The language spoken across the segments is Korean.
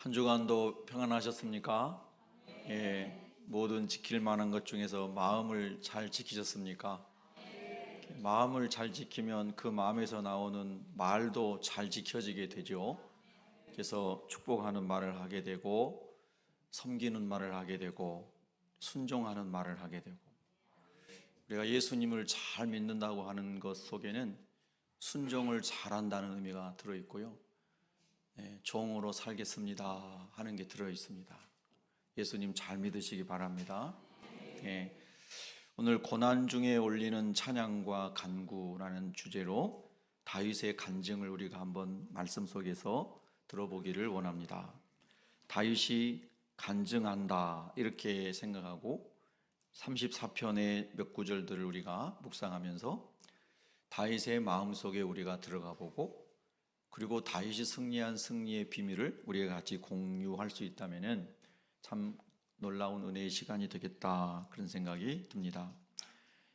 한 주간도 평안하셨습니까? 예, 모든 지킬 만한 것 중에서 마음을 잘 지키셨습니까? 마음을 잘 지키면 그 마음에서 나오는 말도 잘 지켜지게 되죠. 그래서 축복하는 말을 하게 되고, 섬기는 말을 하게 되고, 순종하는 말을 하게 되고, 우리가 예수님을 잘 믿는다고 하는 것 속에는 순종을 잘한다는 의미가 들어있고요. 종으로 살겠습니다 하는 게 들어있습니다. 예수님 잘 믿으시기 바랍니다. 오늘 고난 중에 올리는 찬양과 간구라는 주제로 다윗의 간증을 우리가 한번 말씀 속에서 들어보기를 원합니다. 다윗이 간증한다 이렇게 생각하고 34편의 몇 구절들을 우리가 묵상하면서 다윗의 마음속에 우리가 들어가 보고, 그리고 다윗이 승리한 승리의 비밀을 우리가 같이 공유할 수 있다면 참 놀라운 은혜의 시간이 되겠다, 그런 생각이 듭니다.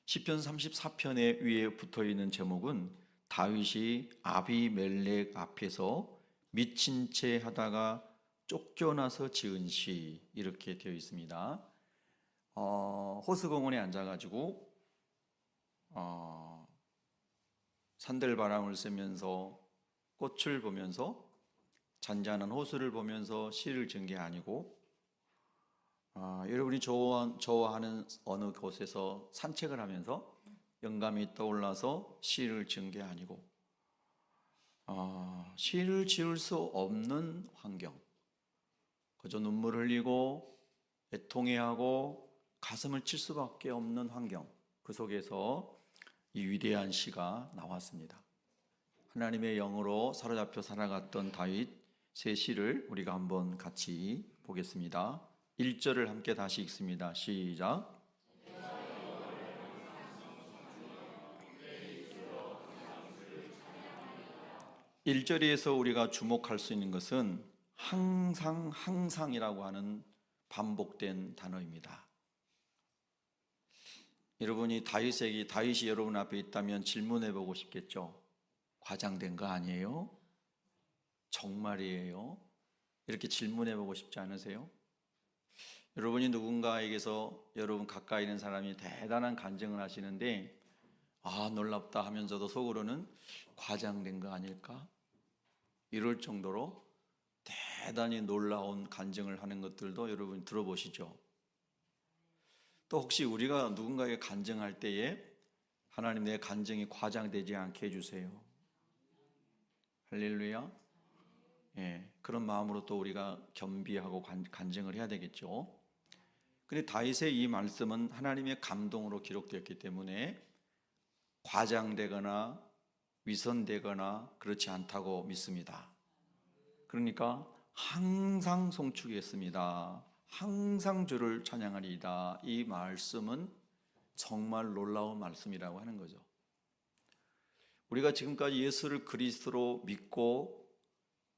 시편 34편에 위에 붙어있는 제목은 다윗이 아비멜렉 앞에서 미친 채 하다가 쫓겨나서 지은 시, 이렇게 되어 있습니다. 호수공원에 앉아가지고 산들바람을 쐬면서 꽃을 보면서 잔잔한 호수를 보면서 시를 지은 게 아니고, 여러분이 좋아하는 어느 곳에서 산책을 하면서 영감이 떠올라서 시를 지은 게 아니고, 시를 지을 수 없는 환경, 그저 눈물을 흘리고 애통해하고 가슴을 칠 수밖에 없는 환경, 그 속에서 이 위대한 시가 나왔습니다. 하나님의 영으로 사로잡혀 살아갔던 다윗의 시를 우리가 한번 같이 보겠습니다. 1절을 함께 다시 읽습니다. 시작. 1절에서 우리가 주목할 수 있는 것은 항상이라고 하는 반복된 단어입니다. 여러분이 다윗이 여러분 앞에 있다면 질문해 보고 싶겠죠. 과장된 거 아니에요? 정말이에요? 이렇게 질문해 보고 싶지 않으세요? 여러분이 누군가에게서 여러분 가까이 있는 사람이 대단한 간증을 하시는데 놀랍다 하면서도 속으로는 과장된 거 아닐까? 이럴 정도로 대단히 놀라운 간증을 하는 것들도 여러분 들어보시죠. 또 혹시 우리가 누군가에게 간증할 때에 하나님, 내 간증이 과장되지 않게 해주세요. 할렐루야. 그런 마음으로 또 우리가 겸비하고 간증을 해야 되겠죠. 근데 다윗의 이 말씀은 하나님의 감동으로 기록되었기 때문에 과장되거나 위선되거나 그렇지 않다고 믿습니다. 그러니까 항상 송축했습니다. 항상 주를 찬양하리이다. 이 말씀은 정말 놀라운 말씀이라고 하는 거죠. 우리가 지금까지 예수를 그리스도로 믿고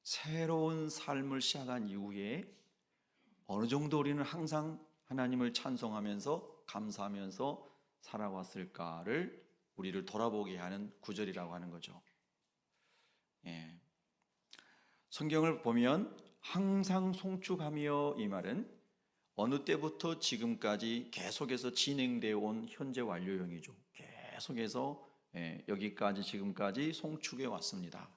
새로운 삶을 시작한 이후에 어느 정도 우리는 항상 하나님을 찬송하면서 감사하면서 살아왔을까를 우리를 돌아보게 하는 구절이라고 하는 거죠. 성경을 보면 항상 송축하며, 이 말은 어느 때부터 지금까지 계속해서 진행되어 온 현재 완료형이죠. 계속해서 여기까지 지금까지 송축해 왔습니다.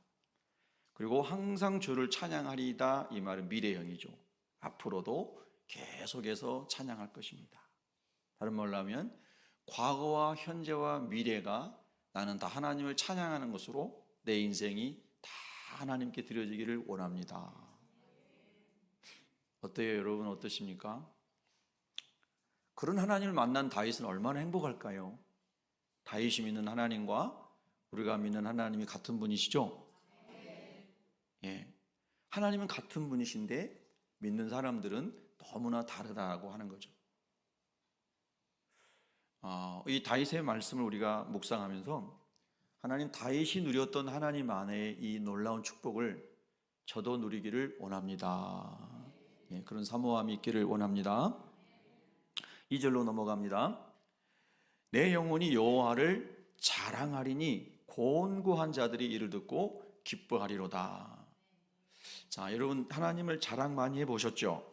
그리고 항상 주를 찬양하리이다, 이 말은 미래형이죠. 앞으로도 계속해서 찬양할 것입니다. 다른 말로 하면 과거와 현재와 미래가 나는 다 하나님을 찬양하는 것으로 내 인생이 다 하나님께 드려지기를 원합니다. 어때요, 여러분? 어떠십니까? 그런 하나님을 만난 다윗은 얼마나 행복할까요? 다윗이 믿는 하나님과 우리가 믿는 하나님이 같은 분이시죠? 하나님은 같은 분이신데 믿는 사람들은 너무나 다르다고 하는 거죠. 이 다윗의 말씀을 우리가 묵상하면서 하나님, 다윗이 누렸던 하나님 안에 이 놀라운 축복을 저도 누리기를 원합니다. 그런 사모함이 있기를 원합니다. 2절로 넘어갑니다. 내 영혼이 여호와를 자랑하리니 곤고한 자들이 이를 듣고 기뻐하리로다. 자, 여러분 하나님을 자랑 많이 해보셨죠?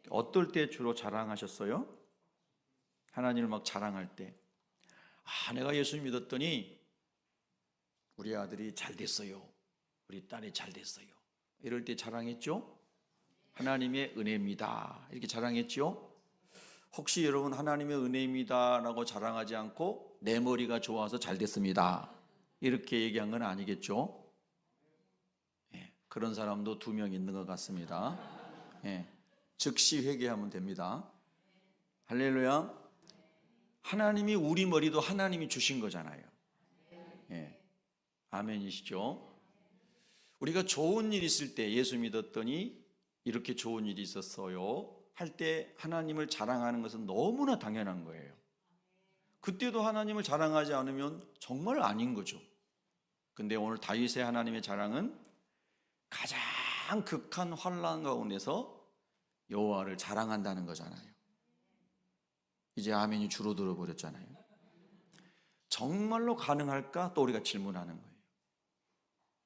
어떨 때 주로 자랑하셨어요? 하나님을 막 자랑할 때, 내가 예수 믿었더니 우리 아들이 잘 됐어요, 우리 딸이 잘 됐어요, 이럴 때 자랑했죠? 하나님의 은혜입니다 이렇게 자랑했죠? 혹시 여러분 하나님의 은혜입니다 라고 자랑하지 않고 내 머리가 좋아서 잘 됐습니다 이렇게 얘기한 건 아니겠죠? 그런 사람도 2명 있는 것 같습니다. 즉시 회개하면 됩니다. 할렐루야. 하나님이 우리 머리도 하나님이 주신 거잖아요. 아멘이시죠? 우리가 좋은 일 있을 때, 예수 믿었더니 이렇게 좋은 일이 있었어요 할 때 하나님을 자랑하는 것은 너무나 당연한 거예요. 그때도 하나님을 자랑하지 않으면 정말 아닌 거죠. 근데 오늘 다윗의 하나님의 자랑은 가장 극한 환난 가운데서 여호와를 자랑한다는 거잖아요. 이제 아멘이 줄어들어 버렸잖아요. 정말로 가능할까? 또 우리가 질문하는 거예요.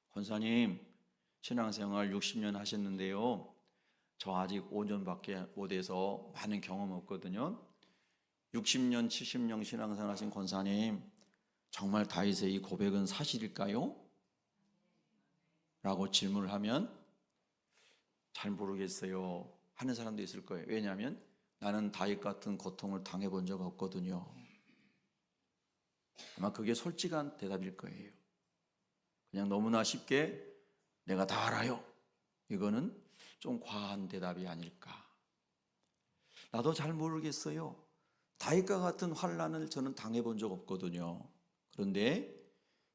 권사님, 신앙생활 60년 하셨는데요, 저 아직 5년밖에 못 해서 많은 경험 없거든요. 60년, 70년 신앙생활 하신 권사님, 정말 다윗의 이 고백은 사실일까요? 라고 질문을 하면 잘 모르겠어요 하는 사람도 있을 거예요. 왜냐하면 나는 다윗 같은 고통을 당해본 적 없거든요. 아마 그게 솔직한 대답일 거예요. 그냥 너무나 쉽게 내가 다 알아요, 이거는 좀 과한 대답이 아닐까. 나도 잘 모르겠어요. 다윗과 같은 환난을 저는 당해본 적 없거든요. 그런데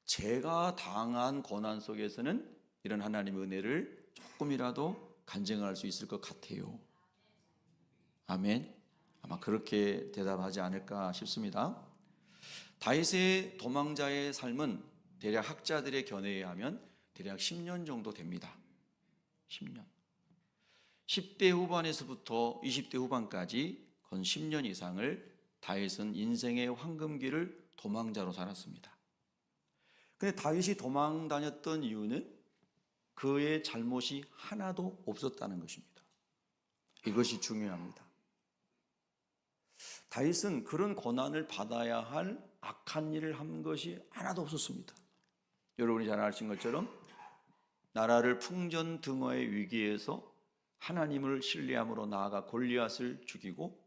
제가 당한 고난 속에서는 이런 하나님의 은혜를 조금이라도 간증할 수 있을 것 같아요. 아멘. 아마 그렇게 대답하지 않을까 싶습니다. 다윗의 도망자의 삶은 대략 학자들의 견해에 의하면 대략 10년 정도 됩니다. 10년. 10대 후반에서부터 20대 후반까지 건 10년 이상을 다윗은 인생의 황금기를 도망자로 살았습니다. 근데 다윗이 도망 다녔던 이유는 그의 잘못이 하나도 없었다는 것입니다. 이것이 중요합니다. 다윗은 그런 고난을 받아야 할 악한 일을 한 것이 하나도 없었습니다. 여러분이 잘 아시는 것처럼 나라를 풍전등화의 위기에서 하나님을 신뢰함으로 나아가 골리앗을 죽이고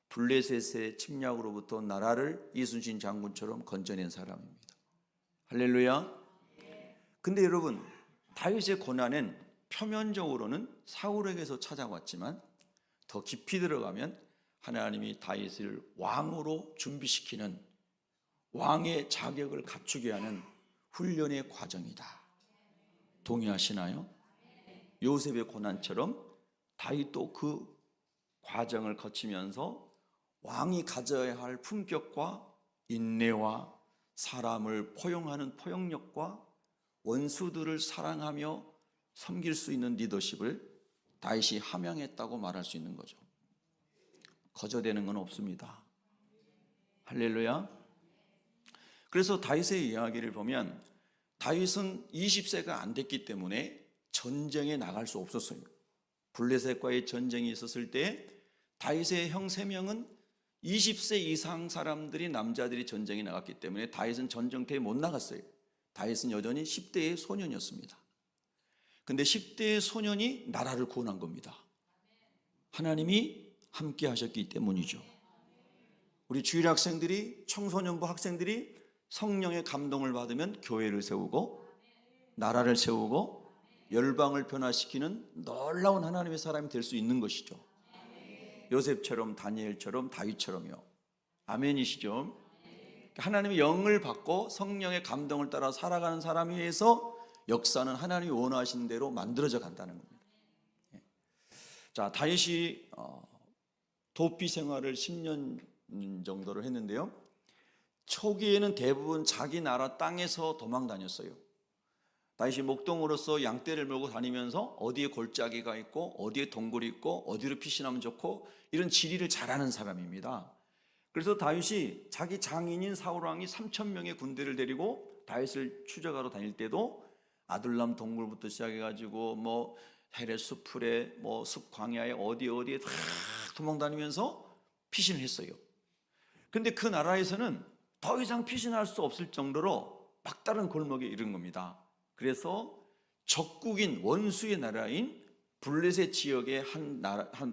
블레셋의 침략으로부터 나라를 이순신 장군처럼 건져낸 사람입니다. 할렐루야. 근데 여러분, 다윗의 고난은 표면적으로는 사울에게서 찾아왔지만 더 깊이 들어가면 하나님이 다윗을 왕으로 준비시키는, 왕의 자격을 갖추게 하는 훈련의 과정이다. 동의하시나요? 요셉의 고난처럼 다윗도 그 과정을 거치면서 왕이 가져야 할 품격과 인내와 사람을 포용하는 포용력과 원수들을 사랑하며 섬길 수 있는 리더십을 다윗이 함양했다고 말할 수 있는 거죠. 거저되는 건 없습니다. 할렐루야. 그래서 다윗의 이야기를 보면 다윗은 20세가 안 됐기 때문에 전쟁에 나갈 수 없었어요. 블레셋과의 전쟁이 있었을 때 다윗의 형 3명은 20세 이상 사람들이, 남자들이 전쟁에 나갔기 때문에 다윗은 전쟁터에 못 나갔어요. 다윗은 여전히 10대의 소년이었습니다. 근데 10대의 소년이 나라를 구원한 겁니다. 하나님이 함께 하셨기 때문이죠. 우리 주일 학생들이, 청소년부 학생들이 성령의 감동을 받으면 교회를 세우고 나라를 세우고 열방을 변화시키는 놀라운 하나님의 사람이 될 수 있는 것이죠. 요셉처럼, 다니엘처럼, 다윗처럼요. 아멘이시죠? 하나님의 영을 받고 성령의 감동을 따라 살아가는 사람에 의해서 역사는 하나님이 원하신 대로 만들어져 간다는 겁니다. 자, 다윗이 도피 생활을 10년 정도를 했는데요, 초기에는 대부분 자기 나라 땅에서 도망 다녔어요. 다윗이 목동으로서 양떼를 몰고 다니면서 어디에 골짜기가 있고 어디에 동굴이 있고 어디로 피신하면 좋고 이런 지리를 잘 아는 사람입니다. 그래서 다윗이 자기 장인인 사울 왕이 3,000명의 군대를 데리고 다윗을 추적하러 다닐 때도 아둘람 동굴부터 시작해가지고 뭐 헤레 숲풀에 뭐 숲 광야에 어디에 다 도망다니면서 피신을 했어요. 그런데 그 나라에서는 더 이상 피신할 수 없을 정도로 막다른 골목에 이른 겁니다. 그래서 적국인 원수의 나라인 블레셋 지역의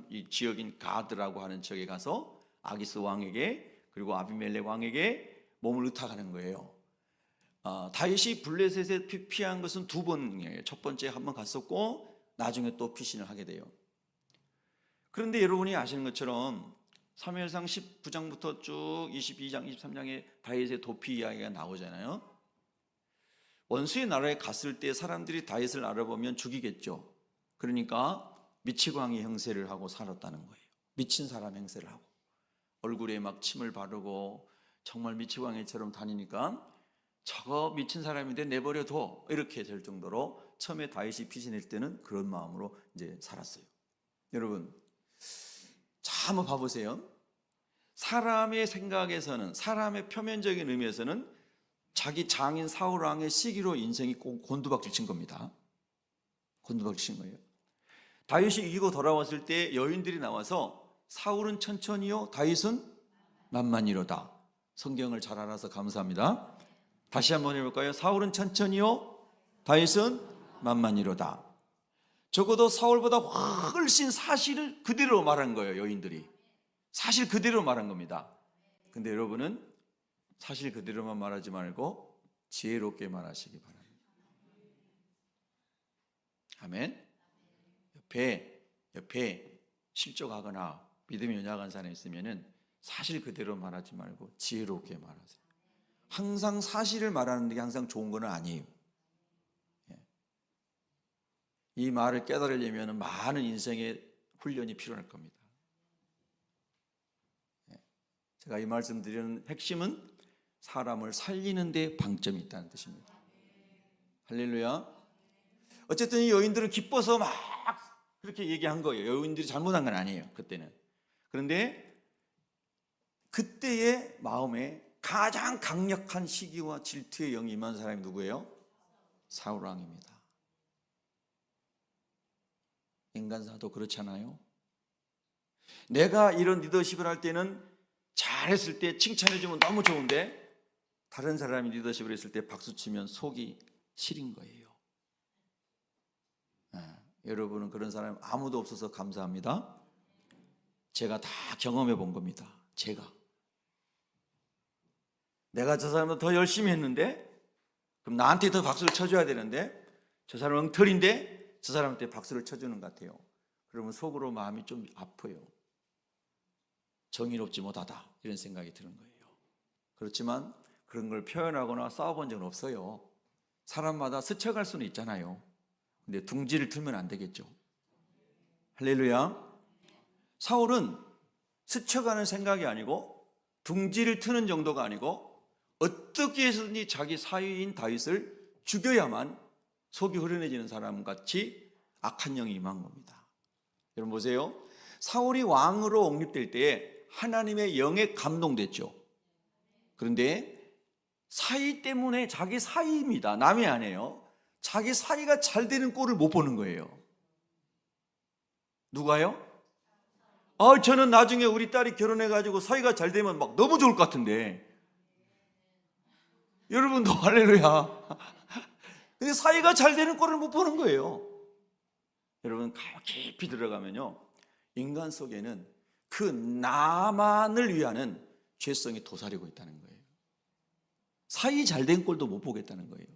이 지역인 가드라고 하는 지역에 가서 아기스 왕에게 그리고 아비멜렉 왕에게 몸을 의탁하는 거예요. 다윗이 블레셋에 피한 것은 두 번이에요. 첫 번째 한 번 갔었고 나중에 또 피신을 하게 돼요. 그런데 여러분이 아시는 것처럼 사무엘상 19장부터 쭉 22장, 23장에 다윗의 도피 이야기가 나오잖아요. 원수의 나라에 갔을 때 사람들이 다윗을 알아보면 죽이겠죠. 그러니까 미치광이 형세를 하고 살았다는 거예요. 미친 사람 행세를 하고 얼굴에 막 침을 바르고 정말 미치광이처럼 다니니까 저거 미친 사람인데 내버려둬 이렇게 될 정도로 처음에 다윗이 피신할 때는 그런 마음으로 이제 살았어요. 여러분, 자 한번 봐보세요. 사람의 생각에서는, 사람의 표면적인 의미에서는 자기 장인 사울 왕의 시기로 인생이 곤두박질 친 겁니다. 곤두박질 친 거예요. 다윗이 이기고 돌아왔을 때 여인들이 나와서 사울은 천천히요 다윗은 만만히로다. 성경을 잘 알아서 감사합니다. 다시 한번 해볼까요? 사울은 천천히요 다윗은 만만히로다. 적어도 사울보다 훨씬 사실을 그대로 말한 거예요. 여인들이 사실 그대로 말한 겁니다. 근데 여러분은 사실 그대로만 말하지 말고 지혜롭게 말하시기 바랍니다. 아멘. 옆에 실족하거나 믿음이 연약한 사람이 있으면은 사실 그대로 말하지 말고 지혜롭게 말하세요. 항상 사실을 말하는 게 항상 좋은 건 아니에요. 이 말을 깨달으려면 많은 인생의 훈련이 필요할 겁니다. 제가 이 말씀 드리는 핵심은 사람을 살리는 데 방점이 있다는 뜻입니다. 할렐루야. 어쨌든 이 여인들은 기뻐서 막 그렇게 얘기한 거예요. 여인들이 잘못한 건 아니에요. 그때는. 그런데 그때의 마음에 가장 강력한 시기와 질투의 영이 임한 사람이 누구예요? 사울 왕입니다. 인간사도 그렇잖아요. 내가 이런 리더십을 할 때는 잘했을 때 칭찬해주면 너무 좋은데 다른 사람이 리더십을 했을 때 박수치면 속이 시린 거예요. 여러분은 그런 사람 아무도 없어서 감사합니다. 제가 다 경험해 본 겁니다. 내가 저 사람보다 더 열심히 했는데 그럼 나한테 더 박수를 쳐줘야 되는데 저 사람은 엉터리인데 저 사람한테 박수를 쳐주는 것 같아요. 그러면 속으로 마음이 좀 아파요. 정의롭지 못하다 이런 생각이 드는 거예요. 그렇지만 그런 걸 표현하거나 싸워본 적은 없어요. 사람마다 스쳐갈 수는 있잖아요. 근데 둥지를 틀면 안 되겠죠. 할렐루야. 사울은 스쳐가는 생각이 아니고 둥지를 트는 정도가 아니고 어떻게 해서든지 자기 사위인 다윗을 죽여야만 속이 후련해지는 사람같이 악한 영이 임한 겁니다. 여러분 보세요. 사울이 왕으로 옹립될 때에 하나님의 영에 감동됐죠. 그런데 사위 때문에 자기 사위입니다. 남이 아니에요. 자기 사위가 잘 되는 꼴을 못 보는 거예요. 누가요? 저는 나중에 우리 딸이 결혼해가지고 사위가 잘 되면 막 너무 좋을 것 같은데. 여러분도 할렐루야. 근데 사위가 잘 되는 꼴을 못 보는 거예요. 여러분 깊이 들어가면요, 인간 속에는 그 나만을 위하는 죄성이 도사리고 있다는 거예요. 사위 잘 된 꼴도 못 보겠다는 거예요.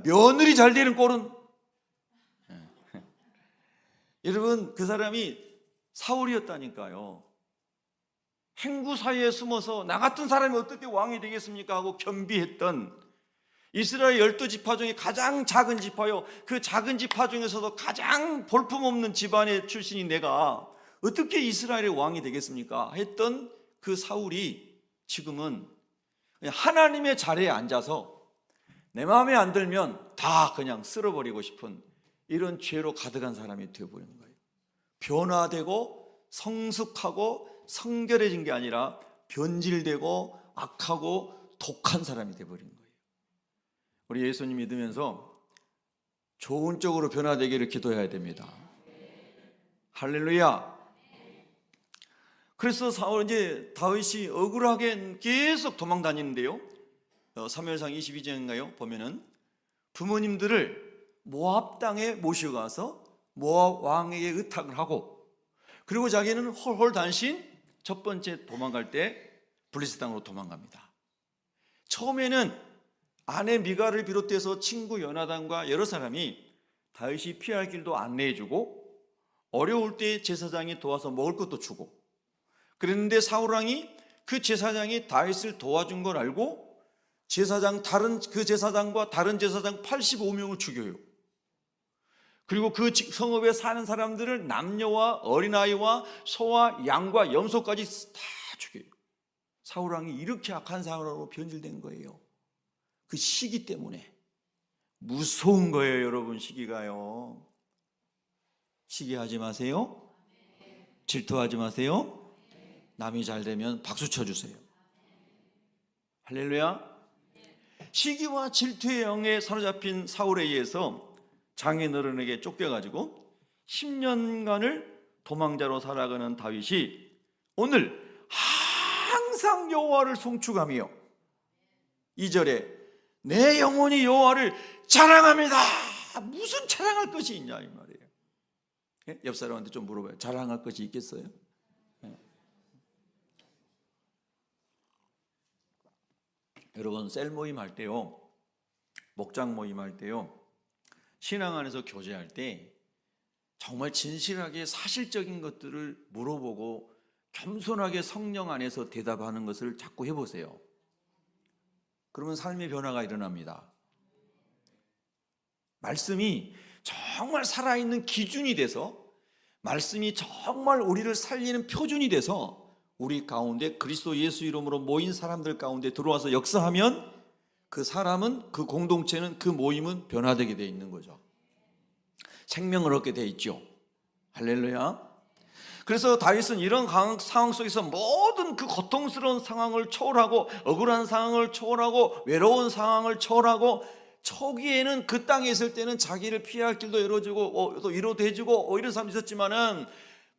며느리 잘 되는 꼴은 여러분 그 사람이 사울이었다니까요. 행구 사이에 숨어서 나 같은 사람이 어떻게 왕이 되겠습니까 하고 겸비했던 이스라엘 12지파 중에 가장 작은 지파요, 그 작은 지파 중에서도 가장 볼품없는 집안의 출신인 내가 어떻게 이스라엘의 왕이 되겠습니까 했던 그 사울이 지금은 그냥 하나님의 자리에 앉아서 내 마음에 안 들면 다 그냥 쓸어버리고 싶은 이런 죄로 가득한 사람이 되어버린 거예요. 변화되고 성숙하고 성결해진 게 아니라 변질되고 악하고 독한 사람이 되어버린 거예요. 우리 예수님 믿으면서 좋은 쪽으로 변화되기를 기도해야 됩니다. 할렐루야. 그래서 이제 다윗이 억울하게 계속 도망 다니는데요. 사무엘상 22장인가요? 보면은 부모님들을 모압 땅에 모셔가서 모압 왕에게 의탁을 하고, 그리고 자기는 홀홀 단신 첫 번째 도망갈 때 블레셋 땅으로 도망갑니다. 처음에는 아내 미갈을 비롯해서 친구 요나단과 여러 사람이 다윗이 피할 길도 안내해주고, 어려울 때 제사장이 도와서 먹을 것도 주고, 그랬는데 사울왕이 그 제사장이 다윗을 도와준 걸 알고 그 제사장과 다른 제사장 85명을 죽여요. 그리고 그 성읍에 사는 사람들을 남녀와 어린아이와 소와 양과 염소까지 다 죽여요. 사울왕이 이렇게 악한 사람으로 변질된 거예요. 그 시기 때문에. 무서운 거예요, 여러분. 시기가요. 시기하지 마세요. 질투하지 마세요. 남이 잘 되면 박수 쳐주세요. 할렐루야. 시기와 질투의 영에 사로잡힌 사울에 의해서 장인어른에게 쫓겨가지고 10년간을 도망자로 살아가는 다윗이 오늘 항상 여호와를 송축하며 2절에 내 영혼이 여호와를 자랑합니다. 무슨 자랑할 것이 있냐 이 말이에요. 옆 사람한테 좀 물어봐요. 자랑할 것이 있겠어요? 여러분, 셀 모임 할 때요, 목장 모임 할 때요, 신앙 안에서 교제할 때 정말 진실하게 사실적인 것들을 물어보고 겸손하게 성령 안에서 대답하는 것을 자꾸 해보세요. 그러면 삶의 변화가 일어납니다. 말씀이 정말 살아있는 기준이 돼서, 말씀이 정말 우리를 살리는 표준이 돼서 우리 가운데 그리스도 예수 이름으로 모인 사람들 가운데 들어와서 역사하면 그 사람은, 그 공동체는, 그 모임은 변화되게 되어 있는 거죠. 생명을 얻게 되어 있죠. 할렐루야. 그래서 다윗은 이런 상황 속에서 모든 그 고통스러운 상황을 초월하고, 억울한 상황을 초월하고, 외로운 상황을 초월하고, 초기에는 그 땅에 있을 때는 자기를 피할 길도 열어주고 또 위로도 해주고 이런 사람이 있었지만은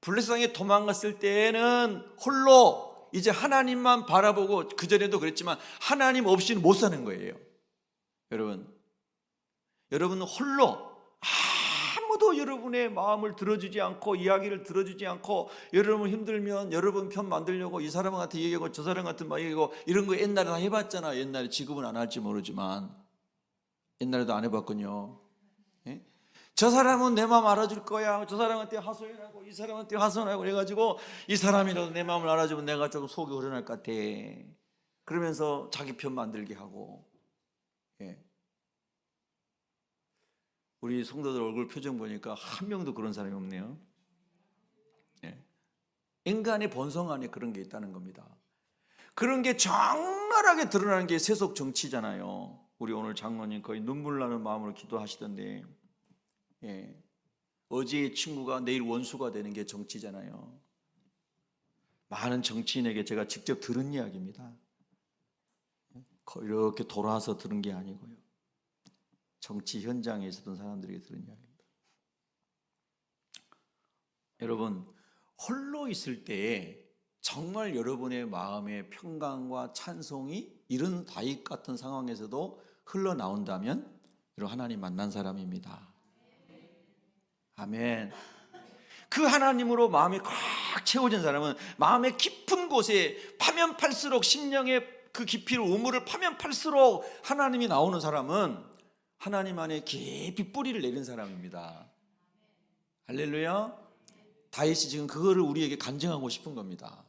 블레셋 땅에 도망갔을 때는 홀로 이제 하나님만 바라보고, 그전에도 그랬지만 하나님 없이는 못 사는 거예요. 여러분 홀로 아무도 여러분의 마음을 들어주지 않고, 이야기를 들어주지 않고, 여러분 힘들면 여러분 편 만들려고 이 사람한테 얘기하고 저 사람한테 막 얘기하고 이런 거 옛날에 다 해봤잖아. 옛날에. 지금은 안 할지 모르지만 옛날에도 안 해봤군요. 예? 저 사람은 내 마음 알아줄 거야. 저 사람한테 하소연하고 이 사람한테 하소연하고 그래가지고 이 사람이라도 내 마음을 알아주면 내가 조금 속이 후련할 것 같아. 그러면서 자기 편 만들게 하고. 예. 우리 성도들 얼굴 표정 보니까 한 명도 그런 사람이 없네요. 예. 인간의 본성 안에 그런 게 있다는 겁니다. 그런 게 적나라하게 드러나는 게 세속 정치잖아요. 우리 오늘 장로님 거의 눈물 나는 마음으로 기도하시던데, 예. 어제의 친구가 내일 원수가 되는 게 정치잖아요. 많은 정치인에게 제가 직접 들은 이야기입니다. 이렇게 돌아와서 들은 게 아니고요. 정치 현장에 있었던 사람들에게 들은 이야기입니다. 여러분, 홀로 있을 때에 정말 여러분의 마음의 평강과 찬송이 이런 다윗 같은 상황에서도 흘러나온다면 여러분 하나님 만난 사람입니다. 아멘. 그 하나님으로 마음이 꽉 채워진 사람은 마음의 깊은 곳에 파면 팔수록, 심령의 그 깊이를, 우물을 파면 팔수록 하나님이 나오는 사람은 하나님 안에 깊이 뿌리를 내린 사람입니다. 할렐루야. 다윗이 지금 그거를 우리에게 간증하고 싶은 겁니다.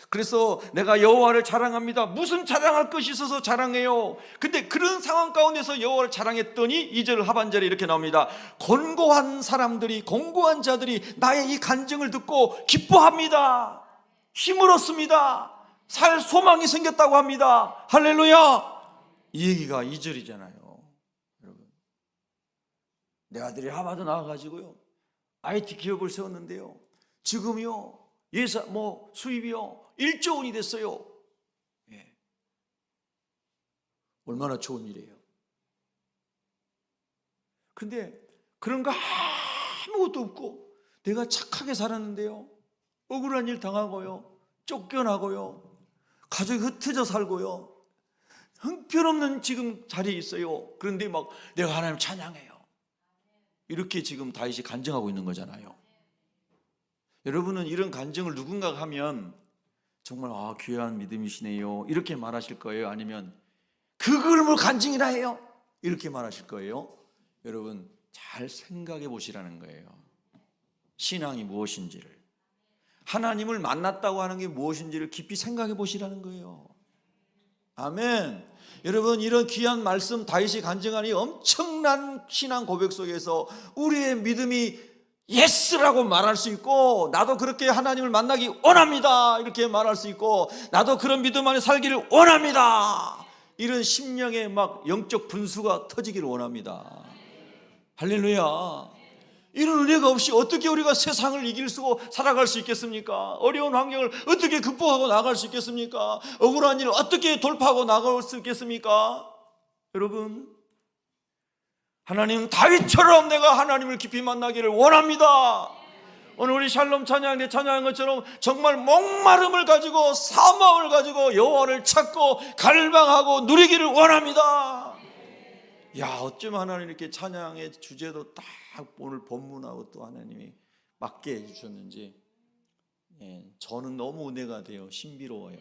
그래서 내가 여호와를 자랑합니다. 무슨 자랑할 것이 있어서 자랑해요. 근데 그런 상황 가운데서 여호와를 자랑했더니 2절 하반절에 이렇게 나옵니다. 곤고한 사람들이, 공고한 자들이 나의 이 간증을 듣고 기뻐합니다. 힘을 얻습니다. 살 소망이 생겼다고 합니다. 할렐루야. 이 얘기가 2절이잖아요. 여러분, 내 아들이 하버드 나와가지고요 IT 기업을 세웠는데요, 지금요 수입이요 1조 원이 됐어요. 예. 얼마나 좋은 일이에요. 근데 그런 거 아무것도 없고 내가 착하게 살았는데요, 억울한 일 당하고요, 쫓겨나고요, 가족이 흩어져 살고요, 형편없는 지금 자리에 있어요. 그런데 막 내가 하나님 찬양해요, 이렇게 지금 다윗이 간증하고 있는 거잖아요. 여러분은 이런 간증을 누군가가 하면 정말 귀한 믿음이시네요 이렇게 말하실 거예요? 아니면 그걸 뭐 간증이라 해요 이렇게 말하실 거예요? 여러분 잘 생각해 보시라는 거예요. 신앙이 무엇인지를, 하나님을 만났다고 하는 게 무엇인지를 깊이 생각해 보시라는 거예요. 아멘. 여러분, 이런 귀한 말씀 다윗이 간증한 이 엄청난 신앙 고백 속에서 우리의 믿음이 예스라고 말할 수 있고, 나도 그렇게 하나님을 만나기 원합니다 이렇게 말할 수 있고, 나도 그런 믿음 안에 살기를 원합니다, 이런 심령의 막 영적 분수가 터지기를 원합니다. 할렐루야. 이런 은혜가 없이 어떻게 우리가 세상을 이길 수 살아갈 수 있겠습니까? 어려운 환경을 어떻게 극복하고 나갈 수 있겠습니까? 억울한 일을 어떻게 돌파하고 나갈 수 있겠습니까? 여러분, 하나님 다윗처럼 내가 하나님을 깊이 만나기를 원합니다. 오늘 우리 샬롬 찬양 때 찬양한 것처럼 정말 목마름을 가지고 사모함을 가지고 여호와를 찾고 갈망하고 누리기를 원합니다. 야, 어쩜 하나님 이렇게 찬양의 주제도 딱 오늘 본문하고 또 하나님이 맞게 해주셨는지, 저는 너무 은혜가 돼요. 신비로워요.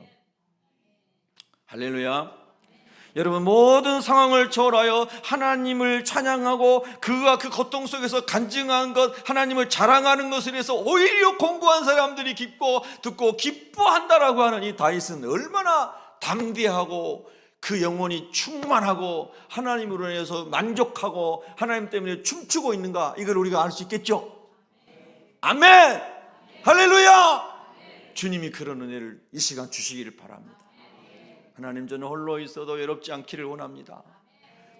할렐루야. 여러분, 모든 상황을 초월하여 하나님을 찬양하고 그가 그 고통 속에서 간증한 것, 하나님을 자랑하는 것에 대해서 오히려 공부한 사람들이 듣고 기뻐한다라고 하는 이 다윗은 얼마나 담대하고 그 영혼이 충만하고 하나님으로 인해서 만족하고 하나님 때문에 춤추고 있는가, 이걸 우리가 알 수 있겠죠. 아멘. 할렐루야. 주님이 그런 은혜를 이 시간 주시기를 바랍니다. 하나님, 저는 홀로 있어도 외롭지 않기를 원합니다.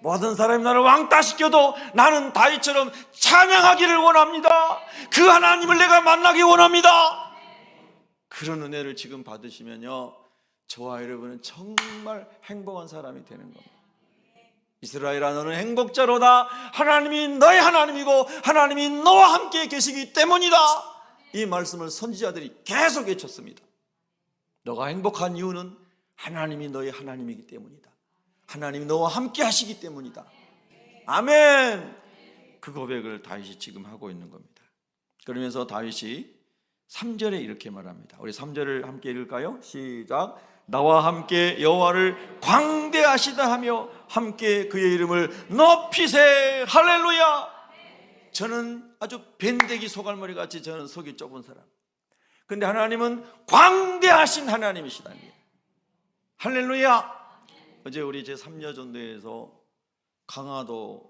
모든 사람이 나를 왕따시켜도 나는 다윗처럼 찬양하기를 원합니다. 그 하나님을 내가 만나기 원합니다. 그런 은혜를 지금 받으시면요, 저와 여러분은 정말 행복한 사람이 되는 겁니다. 이스라엘아, 너는 행복자로다. 하나님이 너의 하나님이고 하나님이 너와 함께 계시기 때문이다. 이 말씀을 선지자들이 계속 외쳤습니다. 너가 행복한 이유는 하나님이 너의 하나님이기 때문이다. 하나님이 너와 함께 하시기 때문이다. 아멘. 그 고백을 다윗이 지금 하고 있는 겁니다. 그러면서 다윗이 3절에 이렇게 말합니다. 우리 3절을 함께 읽을까요? 시작. 나와 함께 여호와를 광대하시다 하며 함께 그의 이름을 높이세. 할렐루야. 저는 아주 밴데기 소갈머리 같이 저는 속이 좁은 사람, 근데 하나님은 광대하신 하나님이시다니. 할렐루야. 어제 우리 제3여전도에서 강화도에서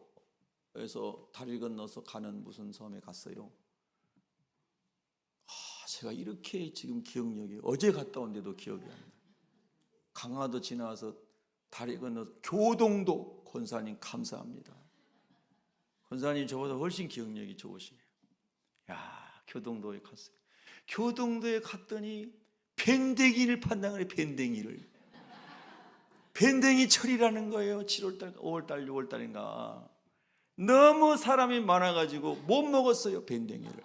다리 건너서 가는 무슨 섬에 갔어요. 제가 이렇게 지금 기억력이, 어제 갔다 온데도 기억이 안 나요. 강화도 지나서 다리 건너서 교동도, 권사님 감사합니다. 권사님 저보다 훨씬 기억력이 좋으시네요. 교동도에 갔어요. 교동도에 갔더니 밴댕이를 판단을 해. 밴댕이 철이라는 거예요. 7월달, 5월달, 6월달인가. 너무 사람이 많아가지고 못 먹었어요, 밴댕이를.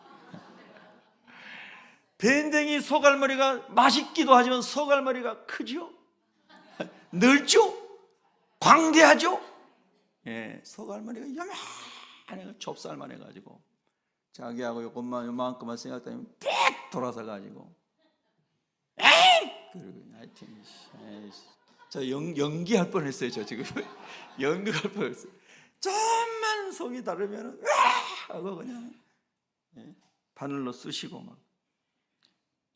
밴댕이 소갈머리가 맛있기도 하지만 소갈머리가 크죠? 넓죠? 광대하죠? 소갈머리가 요만해, 좁쌀만 해가지고 자기하고 요만큼만 생각하면 빽 돌아서가지고 그러고 하여튼 저 연기할 뻔했어요. 저 지금 연극할 뻔했어요. 좀만 속이 다르면 하고 그냥 바늘로 쑤시고 막.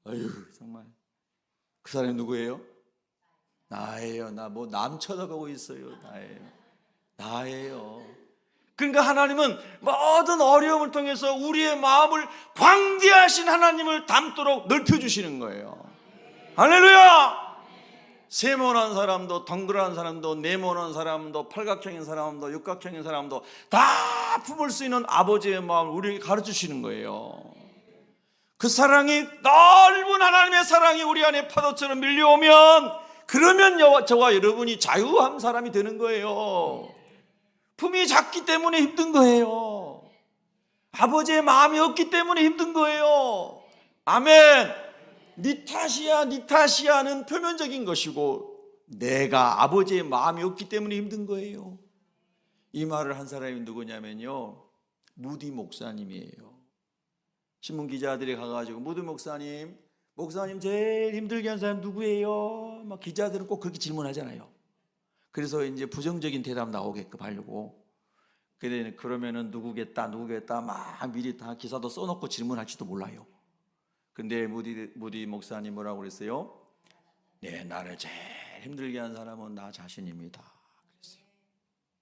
아유, 정말. 그 사람이 누구예요? 나예요. 나 뭐 남 쳐다보고 있어요. 나예요. 그러니까 하나님은 모든 어려움을 통해서 우리의 마음을 광대하신 하나님을 담도록 넓혀주시는 거예요. 할렐루야. 세모난 사람도, 덩그러한 사람도, 네모난 사람도, 팔각형인 사람도, 육각형인 사람도 다 품을 수 있는 아버지의 마음을 우리에게 가르쳐주시는 거예요. 그 사랑이, 넓은 하나님의 사랑이 우리 안에 파도처럼 밀려오면, 그러면 저와 여러분이 자유한 사람이 되는 거예요. 품이 작기 때문에 힘든 거예요. 아버지의 마음이 없기 때문에 힘든 거예요. 아멘. 네 탓이야는 표면적인 것이고 내가 아버지의 마음이 없기 때문에 힘든 거예요. 이 말을 한 사람이 누구냐면요, 무디 목사님이에요. 신문 기자들이 가가지고 무디 목사님 제일 힘들게 한 사람 누구예요? 막 기자들은 꼭 그렇게 질문하잖아요. 그래서 이제 부정적인 대답 나오게끔 하려고. 그러면은 누구겠다 막 미리 다 기사도 써놓고 질문할지도 몰라요. 근데 무디 목사님 뭐라고 그랬어요? 네, 나를 제일 힘들게 한 사람은 나 자신입니다 그랬어요.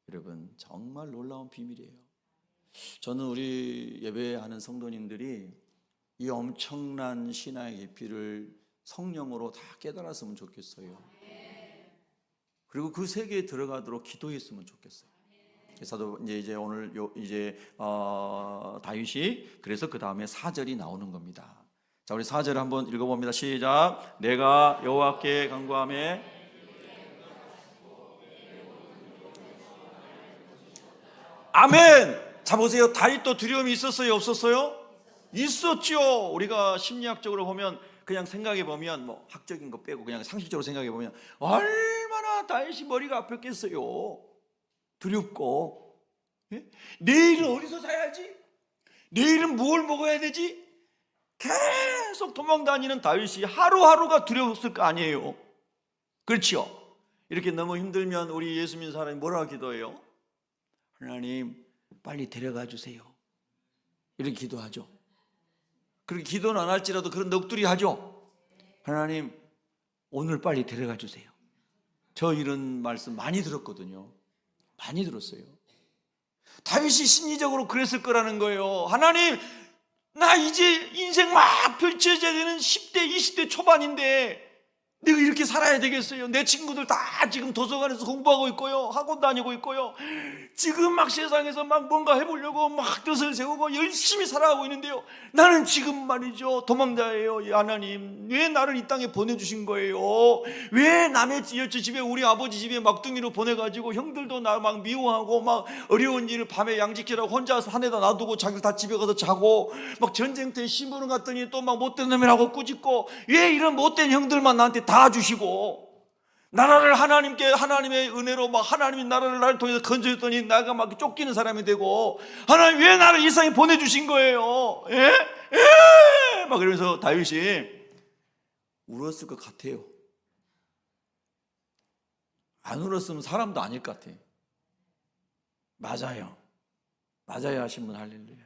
여러분, 정말 놀라운 비밀이에요. 저는 우리 예배하는 성도님들이 이 엄청난 신화의 깊이를 성령으로 다 깨달았으면 좋겠어요. 그리고 그 세계에 들어가도록 기도했으면 좋겠어요. 그래서 이제 오늘 다윗이 그래서 그 다음에 4절이 나오는 겁니다. 자, 우리 4절 한번 읽어봅니다. 시작. 내가 여호와께 간구하매 아멘. 자, 보세요. 다윗도 두려움이 있었어요, 없었어요? 있었죠. 우리가 심리학적으로 보면, 그냥 생각해 보면, 뭐 학적인 거 빼고 그냥 상식적으로 생각해 보면 얼마나 다윗이 머리가 아팠겠어요. 두렵고, 예? 내일은 어디서 자야지? 내일은 뭘 먹어야 되지? 계속 도망다니는 다윗이 하루하루가 두려웠을 거 아니에요. 그렇죠? 이렇게 너무 힘들면 우리 예수 믿는 사람이 뭐라고 기도해요? 하나님 빨리 데려가 주세요. 이렇게 기도하죠. 그렇게 기도는 안 할지라도 그런 넋두리 하죠. 하나님 오늘 빨리 데려가 주세요. 저 이런 말씀 많이 들었거든요. 많이 들었어요. 다윗이 심리적으로 그랬을 거라는 거예요. 하나님, 나 이제 인생 막 펼쳐져야 되는 10대 20대 초반인데 내가 이렇게 살아야 되겠어요? 내 친구들 다 지금 도서관에서 공부하고 있고요, 학원 다니고 있고요, 지금 막 세상에서 막 뭔가 해보려고 막 뜻을 세우고 열심히 살아가고 있는데요, 나는 지금 말이죠 도망자예요. 하나님, 왜 나를 이 땅에 보내주신 거예요? 왜 남의 집에, 우리 아버지 집에 막둥이로 보내가지고 형들도 나 막 미워하고 막 어려운 일을 밤에 양지키라고 혼자 산에다 놔두고 자기들 다 집에 가서 자고 막 전쟁터에 심부름 갔더니 또 막 못된 놈이라고 꾸짖고, 왜 이런 못된 형들만 나한테 다 주시고 나라를 하나님의 은혜로 막 하나님이 나라를 나를 통해서 건져줬더니 나가 막 쫓기는 사람이 되고, 하나님 왜 나를 이 세상에 보내주신 거예요? 예? 예? 막 그러면서 다윗이 울었을 것 같아요. 안 울었으면 사람도 아닐 것 같아요. 맞아요 하신 분 할렐루야.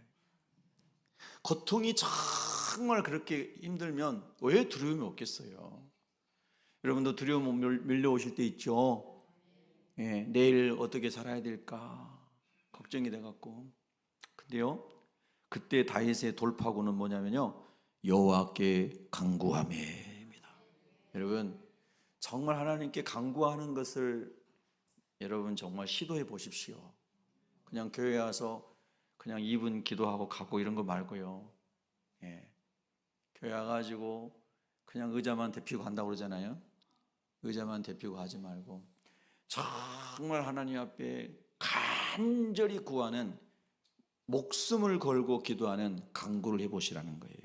고통이 정말 그렇게 힘들면 왜 두려움이 없겠어요? 여러분도 두려움 밀려오실 때 있죠. 예, 내일 어떻게 살아야 될까 걱정이 돼갖고. 근데요, 그때 다윗의 돌파구는 뭐냐면요, 여호와께 간구하매입니다. 여러분, 정말 하나님께 간구하는 것을 여러분 정말 시도해 보십시오. 그냥 교회 와서 그냥 2분 기도하고 가고 이런 거 말고요. 예, 교회 와가지고 그냥 의자만 대피고 간다고 그러잖아요. 의자만 대피고 가지 말고 정말 하나님 앞에 간절히 구하는, 목숨을 걸고 기도하는 간구를 해보시라는 거예요.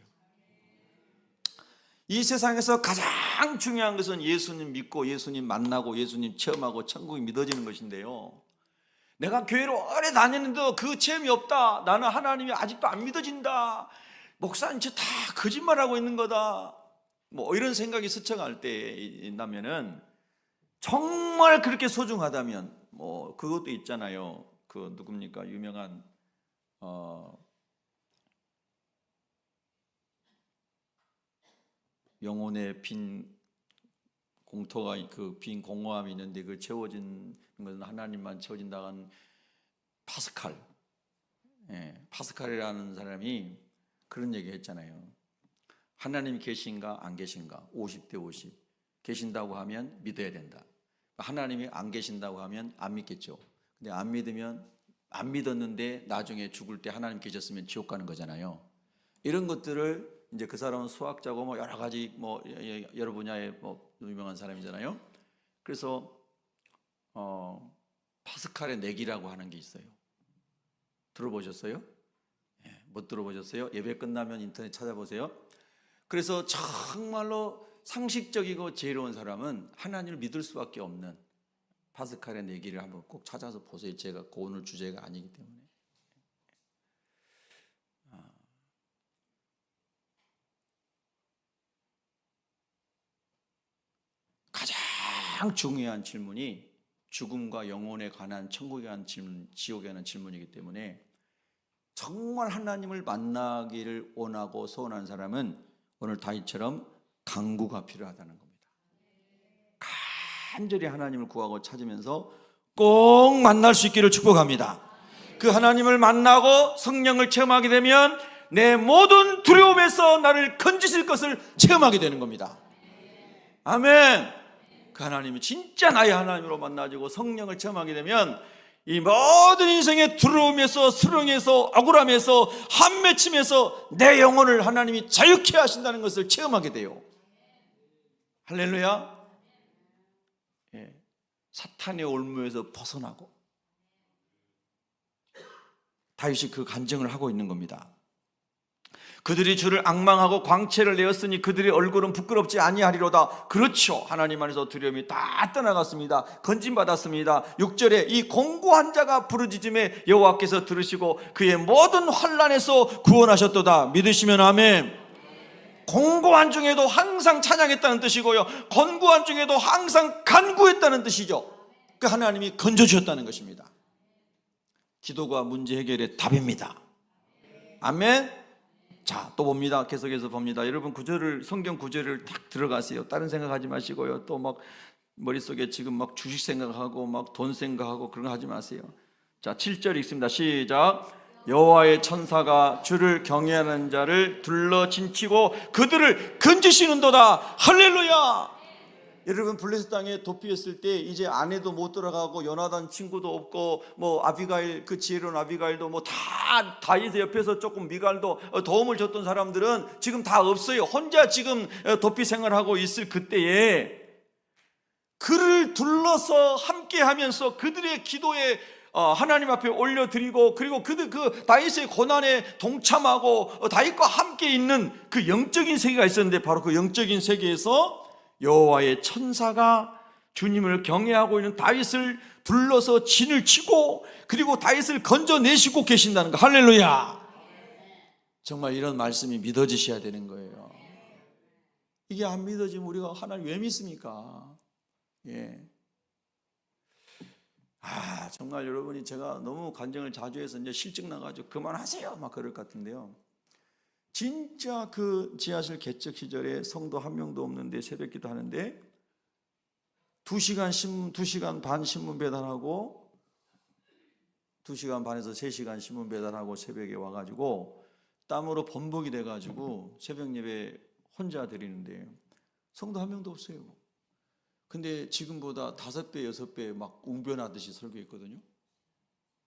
이 세상에서 가장 중요한 것은 예수님 믿고 예수님 만나고 예수님 체험하고 천국이 믿어지는 것인데요, 내가 교회를 오래 다녔는데 그 체험이 없다, 나는 하나님이 아직도 안 믿어진다, 목사님 저 다 거짓말하고 있는 거다, 뭐 이런 생각이 스쳐갈 때 있다면은, 정말 그렇게 소중하다면 뭐 그것도 있잖아요. 그 누굽니까? 유명한 영혼의 빈 공터가, 그 빈 공허함이 있는데 그 채워진 것은 하나님만 채워진다고 한 파스칼, 파스칼이라는 사람이 그런 얘기 했잖아요. 하나님 계신가 안 계신가 50대 50. 계신다고 하면 믿어야 된다. 하나님이 안 계신다고 하면 안 믿겠죠. 근데 안 믿었는데 나중에 죽을 때 하나님 계셨으면 지옥 가는 거잖아요. 이런 것들을 이제 그 사람은 수학자고 뭐 여러 가지 뭐 여러 분야의 뭐 유명한 사람이잖아요. 그래서 파스칼의 내기라고 하는 게 있어요. 들어보셨어요? 못 들어보셨어요? 예배 끝나면 인터넷 찾아보세요. 그래서 정말로 상식적이고 지혜로운 사람은 하나님을 믿을 수밖에 없는 파스칼의 내기를 한번 꼭 찾아서 보세요. 제가 오늘 주제가 아니기 때문에. 가장 중요한 질문이 죽음과 영혼에 관한, 천국에 관한 질문, 지옥에 관한 질문이기 때문에 정말 하나님을 만나기를 원하고 소원하는 사람은 오늘 다윗처럼 간구가 필요하다는 겁니다. 간절히 하나님을 구하고 찾으면서 꼭 만날 수 있기를 축복합니다. 그 하나님을 만나고 성령을 체험하게 되면 내 모든 두려움에서 나를 건지실 것을 체험하게 되는 겁니다. 아멘. 그 하나님이 진짜 나의 하나님으로 만나지고 성령을 체험하게 되면 이 모든 인생의 두려움에서, 수렁에서, 억울함에서, 한맺힘에서 내 영혼을 하나님이 자유케 하신다는 것을 체험하게 돼요. 할렐루야. 사탄의 올무에서 벗어나고 다윗이 그 간증을 하고 있는 겁니다. 그들이 주를 앙망하고 광채를 내었으니 그들의 얼굴은 부끄럽지 아니하리로다. 그렇죠. 하나님 안에서 두려움이 다 떠나갔습니다. 건진받았습니다. 6절에 이 공고한 자가 부르짖음에 여호와께서 들으시고 그의 모든 환난에서 구원하셨도다. 믿으시면 아멘. 공고한 중에도 항상 찬양했다는 뜻이고요, 권고한 중에도 항상 간구했다는 뜻이죠. 그 하나님이 건져주셨다는 것입니다. 기도가 문제 해결의 답입니다. 아멘. 자, 또 봅니다. 계속해서 봅니다. 여러분 구절을, 성경 구절을 딱 들어가세요. 다른 생각하지 마시고요. 또 막 머릿속에 지금 막 주식 생각하고 막 돈 생각하고 그런 거 하지 마세요. 자, 7절 읽습니다. 시작. 여호와의 천사가 주를 경외하는 자를 둘러 진치고 그들을 건지시는도다. 할렐루야. 여러분 블레셋 땅에 도피했을 때 이제 아내도 못 들어가고 요나단 친구도 없고 뭐 아비가일, 그 지혜로운 아비가일도 뭐 다 다윗의 옆에서 조금 미갈도 도움을 줬던 사람들은 지금 다 없어요. 혼자 지금 도피 생활하고 있을 그때에 그를 둘러서 함께하면서 그들의 기도에 하나님 앞에 올려드리고, 그리고 그 다윗의 고난에 동참하고 다윗과 함께 있는 그 영적인 세계가 있었는데, 바로 그 영적인 세계에서 여호와의 천사가 주님을 경외하고 있는 다윗을 둘러서 진을 치고 그리고 다윗을 건져내시고 계신다는 거. 할렐루야. 정말 이런 말씀이 믿어지셔야 되는 거예요. 이게 안 믿어지면 우리가 하나님 왜 믿습니까? 정말 여러분이, 제가 너무 간증을 자주 해서 이제 실증 나가지고 그만하세요 막 그럴 것 같은데요, 진짜 그 지하실 개척 시절에 성도 한 명도 없는데 새벽기도 하는데 2시간 반 신문 배달하고 2시간 반에서 3시간 신문 배달하고 새벽에 와가지고 땀으로 범벅이 돼가지고 새벽 예배 혼자 드리는데 성도 한 명도 없어요. 근데 지금보다 5배, 6배 막 웅변하듯이 설교했거든요.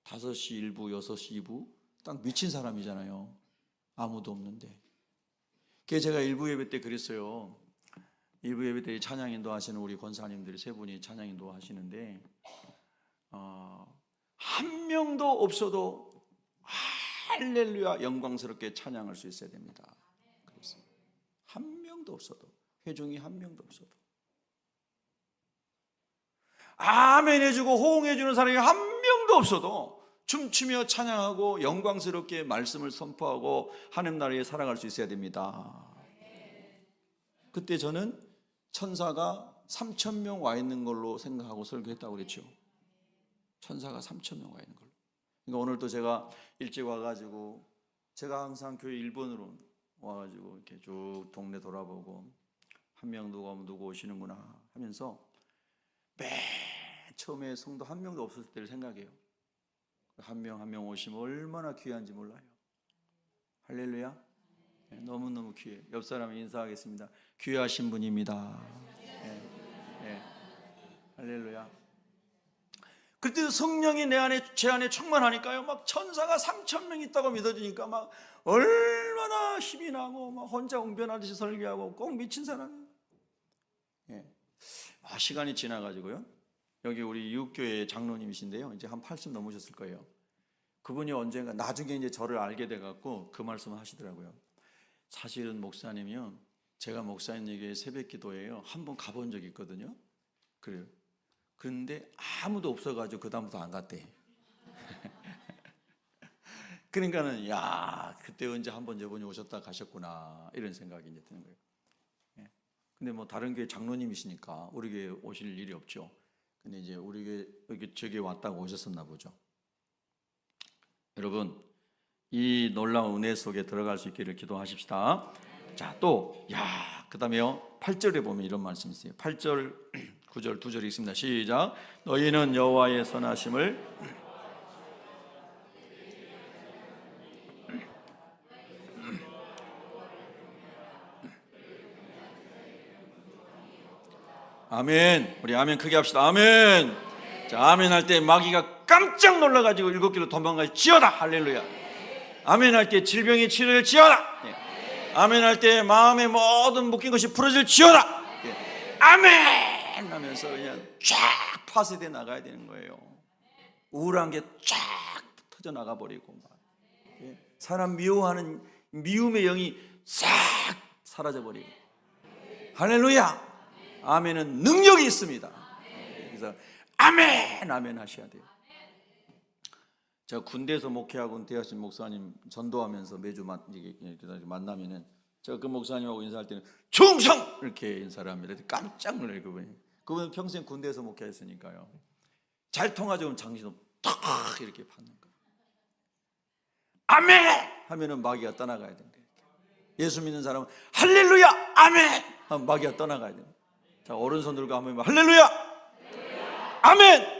5시 1부, 6시 2부. 딱 미친 사람이잖아요. 아무도 없는데. 그래서 제가 일부 예배 때 그랬어요. 일부 예배 때 찬양 인도하시는 우리 권사님들이 3분이 찬양 인도하시는데 한 명도 없어도 할렐루야 영광스럽게 찬양할 수 있어야 됩니다. 그래서 한 명도 없어도, 회중이 한 명도 없어도 아멘 해주고 호응해주는 사람이 한 명도 없어도 춤추며 찬양하고 영광스럽게 말씀을 선포하고 하나님 나라에 살아갈 수 있어야 됩니다. 그때 저는 천사가 3,000명 와 있는 걸로 생각하고 설교했다고 그랬죠. 천사가 3,000명 와 있는 걸로. 그러니까 오늘도 제가 일찍 와가지고, 제가 항상 교회 1번으로 와가지고 이렇게 쭉 동네 돌아보고 한 명 누구 오시는구나 하면서 맨 처음에 성도 한 명도 없었을 때를 생각해요. 한 명 한 명 오시면 얼마나 귀한지 몰라요. 할렐루야. 너무너무 귀해. 옆 사람에 인사하겠습니다. 귀하신 분입니다. 할렐루야. 그때 성령이 제 안에 충만하니까요, 막 천사가 3,000명 있다고 믿어지니까 막 얼마나 힘이 나고 막 혼자 웅변하듯이 설교하고 꼭 미친 사람이에요. 시간이 지나가지고요, 여기 우리 이웃교회 장로님이신데요. 이제 한 80 넘으셨을 거예요. 그분이 언젠가 나중에 이제 저를 알게 돼 갖고 그 말씀을 하시더라고요. 사실은 목사님이요, 제가 목사님에게 새벽 기도회요 한번 가본 적이 있거든요. 그래요. 그런데 아무도 없어가지고 그 다음부터 안 갔대. 그러니까는 야, 그때 언제 한번 저분이 오셨다 가셨구나 이런 생각이 이제 드는 거예요. 근데 뭐 다른 교회 장로님이시니까 우리 교회 오실 일이 없죠. 근데 이제 우리 교회 여기 저기 왔다고 오셨었나 보죠. 여러분, 이 놀라운 은혜 속에 들어갈 수 있기를 기도하십시다. 자, 또 그다음에요 8절에 보면 이런 말씀이 있어요. 8절 9절 두 절이 있습니다. 시작. 너희는 여호와의 선하심을 아멘. 우리 아멘 크게 합시다. 아멘. 자, 아멘 할 때 마귀가 깜짝 놀라가지고 7길로 도망갈지어다. 할렐루야. 아멘 할 때 질병이 치료될지어다. 아멘 할 때 마음의 모든 묶인 것이 풀어질지어다. 아멘 하면서 그냥 쫙 파쇄돼 나가야 되는 거예요. 우울한 게 쫙 터져 나가 버리고 사람 미워하는 미움의 영이 싹 사라져 버리고. 할렐루야. 아멘은 능력이 있습니다. 그래서 아멘 아멘 하셔야 돼요. 제가 군대에서 목회하고 은퇴하신 목사님 전도하면서 매주 만나면은 제가 그 목사님하고 인사할 때는 충성 이렇게 인사를 합니다. 깜짝 놀라요. 그분은 평생 군대에서 목회했으니까요. 잘 통하죠. 장신호 탁 이렇게 받는 거예요. 아멘 하면은 마귀가 떠나가야 된다. 예수 믿는 사람은 할렐루야 아멘 하면 마귀가 떠나가야 된다. 자, 오른손 들고 한번 할렐루야 아멘.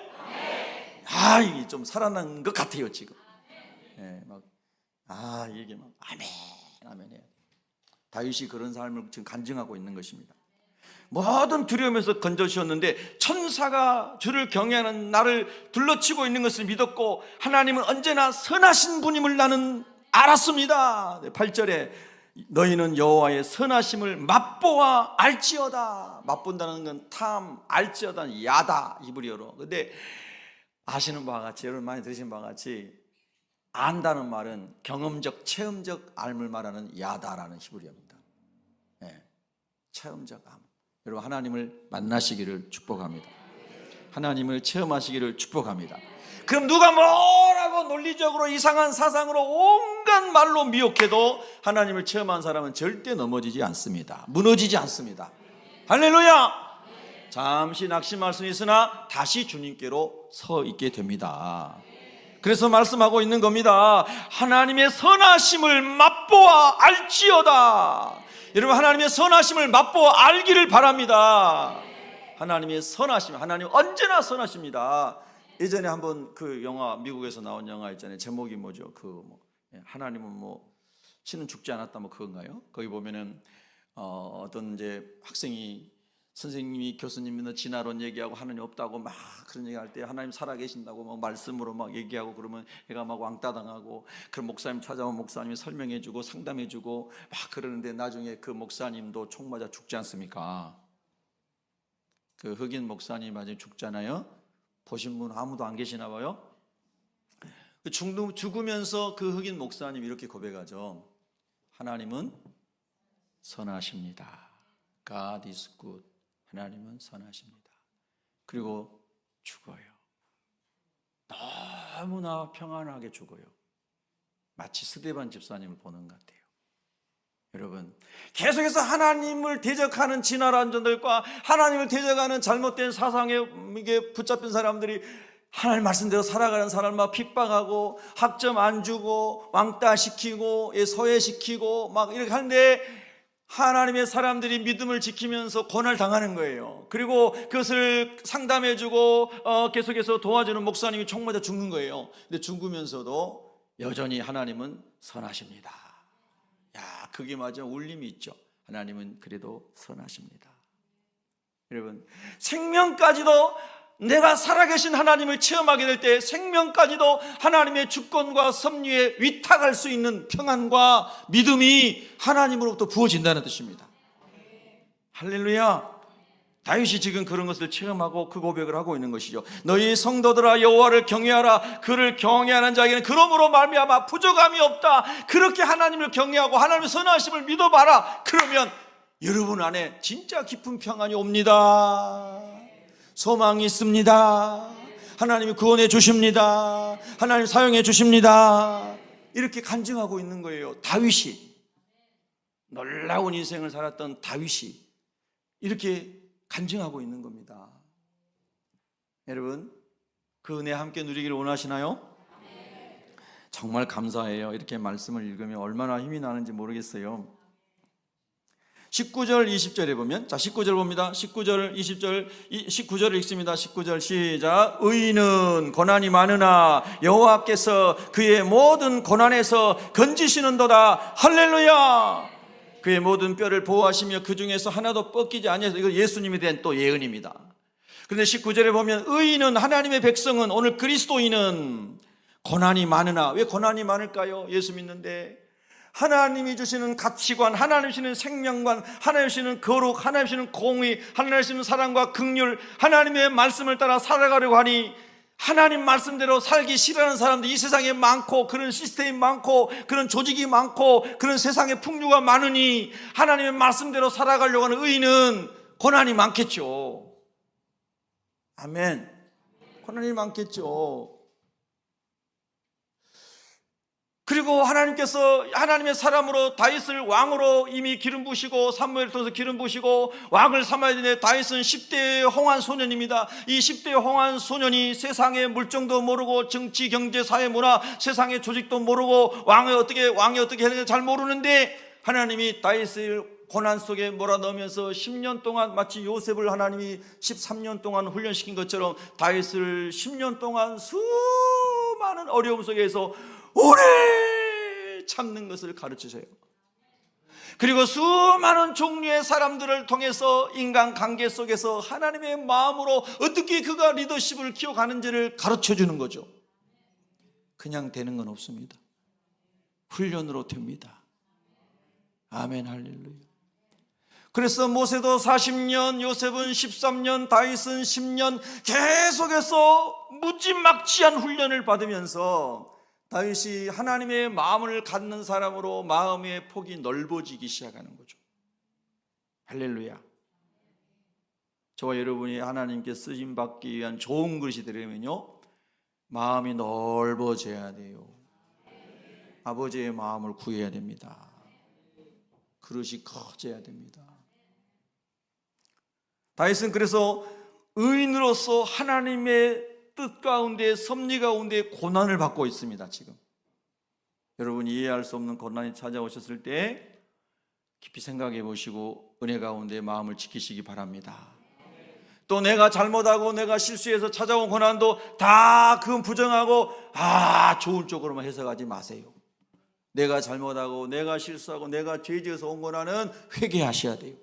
이게 좀 살아난 것 같아요 지금. 이게 막 아멘 아멘 해야 돼. 다윗이 그런 삶을 지금 간증하고 있는 것입니다. 모든 두려움에서 건져주셨는데 천사가 주를 경외하는 나를 둘러치고 있는 것을 믿었고 하나님은 언제나 선하신 분임을 나는 알았습니다. 8절에 너희는 여호와의 선하심을 맛보아 알지어다. 맛본다는 건 탐, 알지어다는 야다 히브리어로. 근데 아시는 바와 같이, 여러분 많이 들으신 바와 같이 안다는 말은 경험적, 체험적 알을 말하는 야다라는 히브리어입니다. 체험적 암. 여러분 하나님을 만나시기를 축복합니다. 하나님을 체험하시기를 축복합니다. 그럼 누가 뭐라고 논리적으로 이상한 사상으로 온갖 말로 미혹해도 하나님을 체험한 사람은 절대 넘어지지 않습니다. 무너지지 않습니다. 할렐루야. 잠시 낙심할 수는 있으나 다시 주님께로 서 있게 됩니다. 그래서 말씀하고 있는 겁니다. 하나님의 선하심을 맛보아 알지어다. 여러분 하나님의 선하심을 맛보아 알기를 바랍니다. 하나님의 선하심, 하나님 언제나 선하십니다. 예전에 한번 그 영화, 미국에서 나온 영화 있잖아요. 제목이 뭐죠? 하나님은 신은 죽지 않았다 그건가요? 거기 보면은 어떤 이제 학생이 선생님이 교수님이 진화론 얘기하고 하나님 없다고 막 그런 얘기할 때 하나님 살아계신다고 막 말씀으로 막 얘기하고 그러면 애가 막 왕따당하고, 그럼 목사님 찾아오면 목사님이 설명해주고 상담해주고 막 그러는데 나중에 그 목사님도 총 맞아 죽지 않습니까? 그 흑인 목사님 나중에 죽잖아요. 보신 분 아무도 안 계시나 봐요. 죽으면서 그 흑인 목사님이 이렇게 고백하죠. 하나님은 선하십니다. God is good. 하나님은 선하십니다. 그리고 죽어요. 너무나 평안하게 죽어요. 마치 스데반 집사님을 보는 것 같아요. 여러분, 계속해서 하나님을 대적하는 진화론자들과 하나님을 대적하는 잘못된 사상에 붙잡힌 사람들이 하나님 말씀대로 살아가는 사람을 핍박하고 학점 안 주고 왕따시키고 소외시키고 막 이렇게 하는데 하나님의 사람들이 믿음을 지키면서 고난을 당하는 거예요. 그리고 그것을 상담해주고 계속해서 도와주는 목사님이 총 맞아 죽는 거예요. 근데 죽으면서도 여전히 하나님은 선하십니다. 그게 맞아 울림이 있죠. 하나님은 그래도 선하십니다. 여러분, 생명까지도 내가 살아계신 하나님을 체험하게 될 때 생명까지도 하나님의 주권과 섭리에 위탁할 수 있는 평안과 믿음이 하나님으로부터 부어진다는 뜻입니다. 할렐루야. 다윗이 지금 그런 것을 체험하고 그 고백을 하고 있는 것이죠. 너희 성도들아 여호와를 경외하라. 그를 경외하는 자에게는 그러므로 말미암아 부족함이 없다. 그렇게 하나님을 경외하고 하나님의 선하심을 믿어봐라. 그러면 여러분 안에 진짜 깊은 평안이 옵니다. 소망이 있습니다. 하나님이 구원해 주십니다. 하나님 사용해 주십니다. 이렇게 간증하고 있는 거예요. 다윗이, 놀라운 인생을 살았던 다윗이 이렇게 간증하고 있는 겁니다. 여러분, 그 은혜 함께 누리기를 원하시나요? 정말 감사해요. 이렇게 말씀을 읽으면 얼마나 힘이 나는지 모르겠어요. 19절 20절에 보면, 자 19절 봅니다. 19절 20절 19절을 읽습니다. 19절 시작. 의인은 고난이 많으나 여호와께서 그의 모든 고난에서 건지시는도다. 할렐루야. 그의 모든 뼈를 보호하시며 그 중에서 하나도 뻗기지 아니해서, 이거 예수님에 대한 또 예언입니다. 그런데 19절에 보면 의인은, 하나님의 백성은, 오늘 그리스도인은 고난이 많으나, 왜 고난이 많을까요? 예수 믿는데 하나님이 주시는 가치관, 하나님 주시는 생명관, 하나님 주시는 거룩, 하나님 주시는 공의, 하나님 주시는 사랑과 긍휼, 하나님의 말씀을 따라 살아가려고 하니 하나님 말씀대로 살기 싫어하는 사람들이 이 세상에 많고, 그런 시스템이 많고, 그런 조직이 많고, 그런 세상의 풍류가 많으니 하나님의 말씀대로 살아가려고 하는 의인은 고난이 많겠죠. 아멘. 고난이 많겠죠. 그리고 하나님께서 하나님의 사람으로 다윗을 왕으로 이미 기름 부으시고, 사무엘을 통해서 기름 부으시고 왕을 삼아야 되는데, 다윗은 10대의 홍한 소년입니다. 이 10대의 홍한 소년이 세상의 물정도 모르고 정치, 경제, 사회, 문화, 세상의 조직도 모르고 왕이 어떻게 하는지 잘 모르는데 하나님이 다윗을 고난 속에 몰아넣으면서 10년 동안, 마치 요셉을 하나님이 13년 동안 훈련시킨 것처럼 다윗을 10년 동안 수많은 어려움 속에서 오래 참는 것을 가르치세요. 그리고 수많은 종류의 사람들을 통해서 인간관계 속에서 하나님의 마음으로 어떻게 그가 리더십을 키워가는지를 가르쳐주는 거죠. 그냥 되는 건 없습니다. 훈련으로 됩니다. 아멘, 할렐루야. 그래서 모세도 40년, 요셉은 13년, 다윗은 10년 계속해서 무지막지한 훈련을 받으면서 다윗이 하나님의 마음을 갖는 사람으로 마음의 폭이 넓어지기 시작하는 거죠. 할렐루야. 저와 여러분이 하나님께 쓰임받기 위한 좋은 그릇이 되려면요, 마음이 넓어져야 돼요. 아버지의 마음을 구해야 됩니다. 그릇이 커져야 됩니다. 다윗은 그래서 의인으로서 하나님의 뜻 가운데, 섭리 가운데 고난을 받고 있습니다. 지금 여러분 이해할 수 없는 고난이 찾아오셨을 때 깊이 생각해 보시고 은혜 가운데 마음을 지키시기 바랍니다. 또 내가 잘못하고 내가 실수해서 찾아온 고난도 다 그건 부정하고 좋은 쪽으로만 해석하지 마세요. 내가 잘못하고 내가 실수하고 내가 죄지어서 온 고난은 회개하셔야 돼요.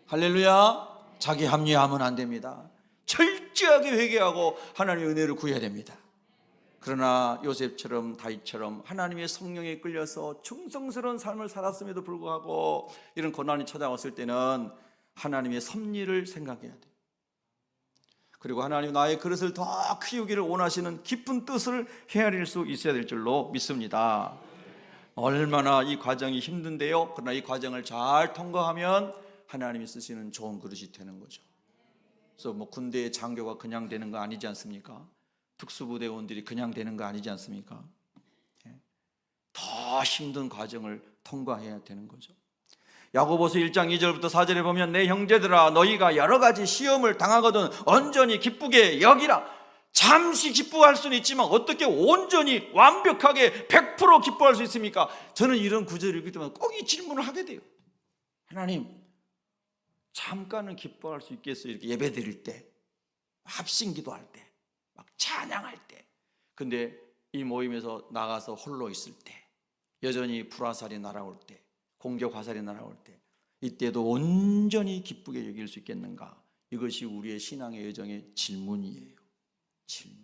할렐루야. 자기 합리화하면 안 됩니다. 철저하게 회개하고 하나님의 은혜를 구해야 됩니다. 그러나 요셉처럼 다윗처럼 하나님의 성령에 끌려서 충성스러운 삶을 살았음에도 불구하고 이런 고난이 찾아왔을 때는 하나님의 섭리를 생각해야 돼요. 그리고 하나님 나의 그릇을 더 키우기를 원하시는 깊은 뜻을 헤아릴 수 있어야 될 줄로 믿습니다. 얼마나 이 과정이 힘든데요, 그러나 이 과정을 잘 통과하면 하나님이 쓰시는 좋은 그릇이 되는 거죠. 그래서 군대의 장교가 그냥 되는 거 아니지 않습니까? 특수부대원들이 그냥 되는 거 아니지 않습니까? 더 힘든 과정을 통과해야 되는 거죠. 야고보서 1장 2절부터 4절에 보면 내 형제들아 너희가 여러 가지 시험을 당하거든 온전히 기쁘게 여기라. 잠시 기뻐할 수는 있지만 어떻게 온전히 완벽하게 100% 기뻐할 수 있습니까? 저는 이런 구절을 읽을 때마다 꼭 이 질문을 하게 돼요. 하나님, 잠깐은 기뻐할 수 있겠어요? 이렇게 예배 드릴 때, 합심 기도할 때, 막 찬양할 때. 근데 이 모임에서 나가서 홀로 있을 때, 여전히 불화살이 날아올 때, 공격 화살이 날아올 때, 이때도 온전히 기쁘게 여길 수 있겠는가? 이것이 우리의 신앙의 여정의 질문이에요. 질문.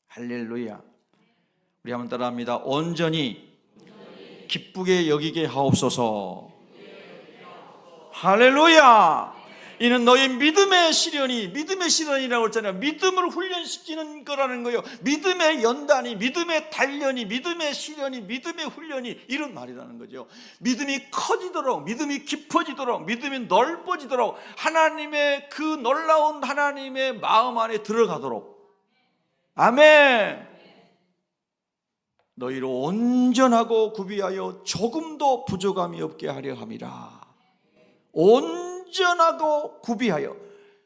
할렐루야. 우리 한번 따라합니다. 온전히 기쁘게 여기게 하옵소서. 할렐루야. 이는 너의 믿음의 시련이라고 했잖아요. 믿음을 훈련시키는 거라는 거예요. 믿음의 연단이, 믿음의 단련이, 믿음의 시련이, 믿음의 훈련이, 이런 말이라는 거죠. 믿음이 커지도록, 믿음이 깊어지도록, 믿음이 넓어지도록, 하나님의 그 놀라운 하나님의 마음 안에 들어가도록. 아멘. 너희로 온전하고 구비하여 조금도 부족함이 없게 하려 함이라. 온전하고 구비하여.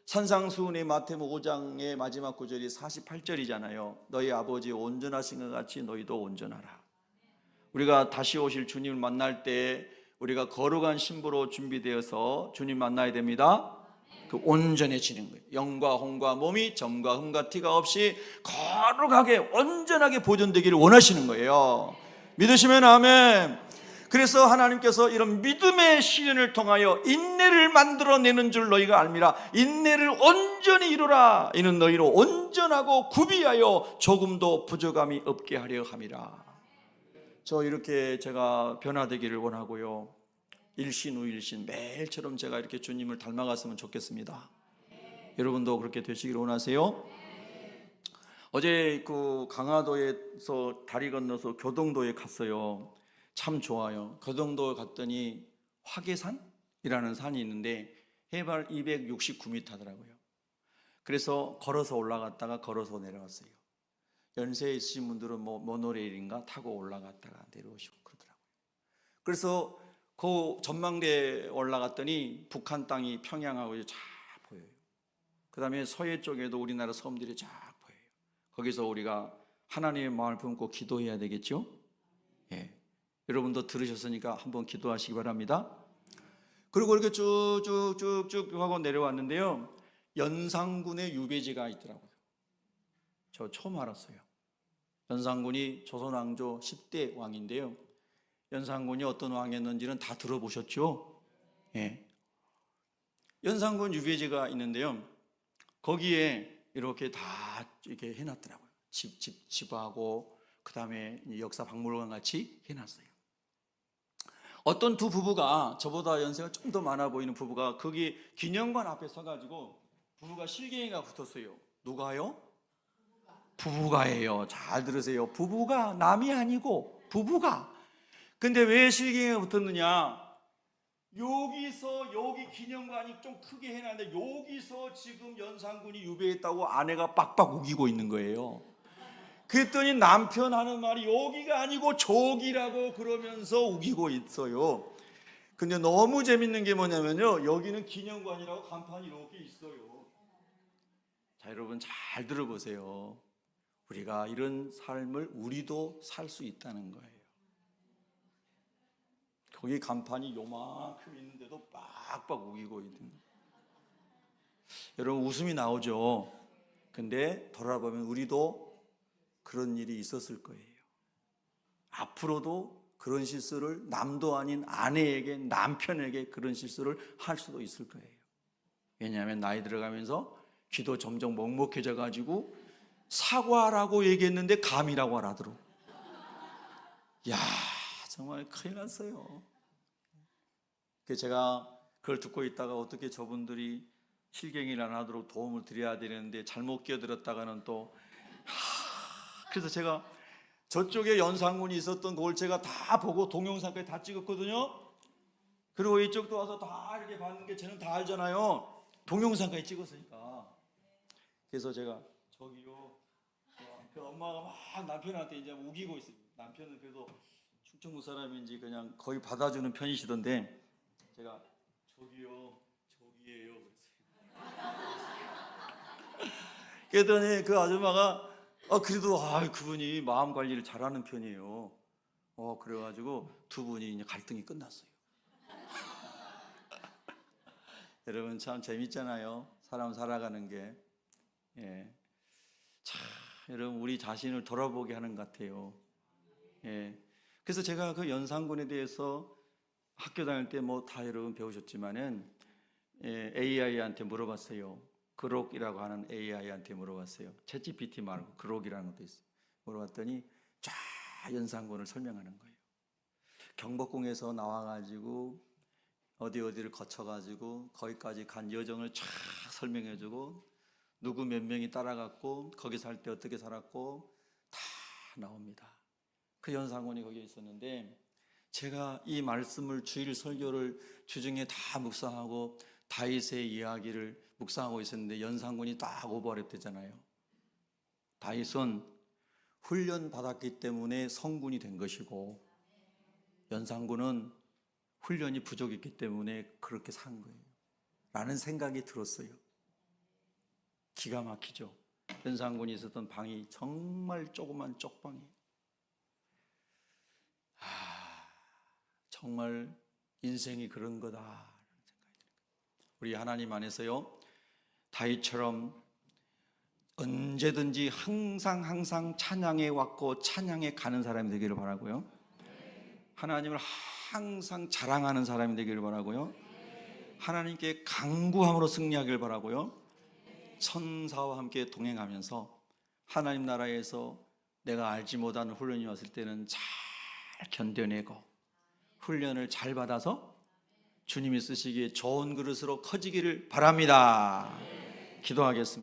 산상수훈의 마태복음 5장의 마지막 구절이 48절이잖아요. 너희 아버지 온전하신 것 같이 너희도 온전하라. 우리가 다시 오실 주님을 만날 때 우리가 거룩한 신부로 준비되어서 주님 만나야 됩니다. 그 온전해지는 거예요. 영과 혼과 몸이 점과 흠과 티가 없이 거룩하게 온전하게 보존되기를 원하시는 거예요. 믿으시면 아멘. 그래서 하나님께서 이런 믿음의 시련을 통하여 인내를 만들어내는 줄 너희가 알미라. 인내를 온전히 이루라. 이는 너희로 온전하고 구비하여 조금도 부족함이 없게 하려 함이라. 저 이렇게 제가 변화되기를 원하고요, 일신우일신 매일처럼 제가 이렇게 주님을 닮아갔으면 좋겠습니다. 여러분도 그렇게 되시기를 원하세요? 어제 그 강화도에서 다리 건너서 교동도에 갔어요. 참 좋아요. 교동도에 갔더니 화계산이라는 산이 있는데 해발 269m더라고요. 그래서 걸어서 올라갔다가 걸어서 내려왔어요. 연세 있으신 분들은 뭐 모노레일인가 타고 올라갔다가 내려오시고 그러더라고요. 그래서 그 전망대에 올라갔더니 북한 땅이 평양하고 쫙 보여요. 그 다음에 서해 쪽에도 우리나라 섬들이 쫙 보여요. 거기서 우리가 하나님의 마음을 품고 기도해야 되겠죠? 예. 여러분도 들으셨으니까 한번 기도하시기 바랍니다. 그리고 이렇게 쭉쭉쭉쭉 하고 내려왔는데요, 연산군의 유배지가 있더라고요. 저 처음 알았어요. 연산군이 조선왕조 10대 왕인데요, 연산군이 어떤 왕이었는지는 다 들어보셨죠? 예. 연산군 유배지가 있는데요, 거기에 이렇게 다 이렇게 해놨더라고요. 집하고 그 다음에 역사 박물관 같이 해놨어요. 어떤 두 부부가, 저보다 연세가 좀 더 많아 보이는 부부가 거기 기념관 앞에 서가지고 부부가 실갱이가 붙었어요. 누가요? 부부가예요. 잘 들으세요. 부부가, 남이 아니고 부부가. 근데 왜 실갱이가 붙었느냐? 여기서, 여기 기념관이 좀 크게 해놨는데 여기서 지금 연산군이 유배했다고 아내가 빡빡 우기고 있는 거예요. 그랬더니 남편 하는 말이 여기가 아니고 저기라고 그러면서 우기고 있어요. 근데 너무 재밌는 게 뭐냐면요, 여기는 기념관이라고 간판이 이렇게 있어요. 자, 여러분 잘 들어보세요. 우리가 이런 삶을 우리도 살 수 있다는 거예요. 거기 간판이 요만큼 있는데도 빡빡 우기고 있는 거예요. 여러분 웃음이 나오죠? 근데 돌아보면 우리도 그런 일이 있었을 거예요. 앞으로도 그런 실수를, 남도 아닌 아내에게, 남편에게 그런 실수를 할 수도 있을 거예요. 왜냐하면 나이 들어가면서 귀도 점점 먹먹해져 가지고 사과라고 얘기했는데 감이라고 하더라고. 야, 정말 큰일 났어요. 그래서 제가 그걸 듣고 있다가 어떻게 저분들이 실갱이를 안 하도록 도움을 드려야 되는데 잘못 끼어들었다가는 또 그래서 제가 저쪽에 연산군이 있었던 그걸 제가 다 보고 동영상까지 다 찍었거든요. 그리고 이쪽도 와서 다 이렇게 봤는데 쟤는 다 알잖아요. 동영상까지 찍었으니까. 그래서 제가 저기요, 그 엄마가 막 남편한테 이제 우기고 있어요. 남편은 그래도 충청도 사람인지 그냥 거의 받아주는 편이시던데 제가 저기요, 저기예요 그랬어요. 그랬더니 그 아줌마가 그래도 그분이 마음 관리를 잘하는 편이에요. 그래가지고 두 분이 이제 갈등이 끝났어요. 여러분 참 재밌잖아요. 사람 살아가는 게. 예. 참 여러분 우리 자신을 돌아보게 하는 것 같아요. 예. 그래서 제가 그 연산군에 대해서 학교 다닐 때 뭐 다 여러분 배우셨지만은 AI한테 물어봤어요. 그록이라고 하는 AI한테 물어봤어요. 챗GPT 말고 그록이라는 것도 있어요. 물어봤더니 쫙 연산군을 설명하는 거예요. 경복궁에서 나와가지고 어디를 거쳐가지고 거기까지 간 여정을 쫙 설명해주고 누구 몇 명이 따라갔고 거기 살 때 어떻게 살았고 다 나옵니다. 그 연산군이 거기에 있었는데 제가 이 말씀을 주일 설교를 주중에 다 묵상하고 다윗의 이야기를 묵상하고 있었는데 연산군이 딱 오버랩되잖아요. 다윗은 훈련 받았기 때문에 성군이 된 것이고 연산군은 훈련이 부족했기 때문에 그렇게 산 거예요 라는 생각이 들었어요. 기가 막히죠. 연산군이 있었던 방이 정말 조그만 쪽방이에요. 정말 인생이 그런 거다. 우리 하나님 안에서요, 다윗처럼 언제든지 항상 찬양해 왔고 찬양해 가는 사람이 되기를 바라고요. 하나님을 항상 자랑하는 사람이 되기를 바라고요. 하나님께 간구함으로 승리하기를 바라고요. 천사와 함께 동행하면서 하나님 나라에서 내가 알지 못하는 훈련이 왔을 때는 잘 견뎌내고 훈련을 잘 받아서 주님이 쓰시기에 좋은 그릇으로 커지기를 바랍니다. 기도하겠습니다.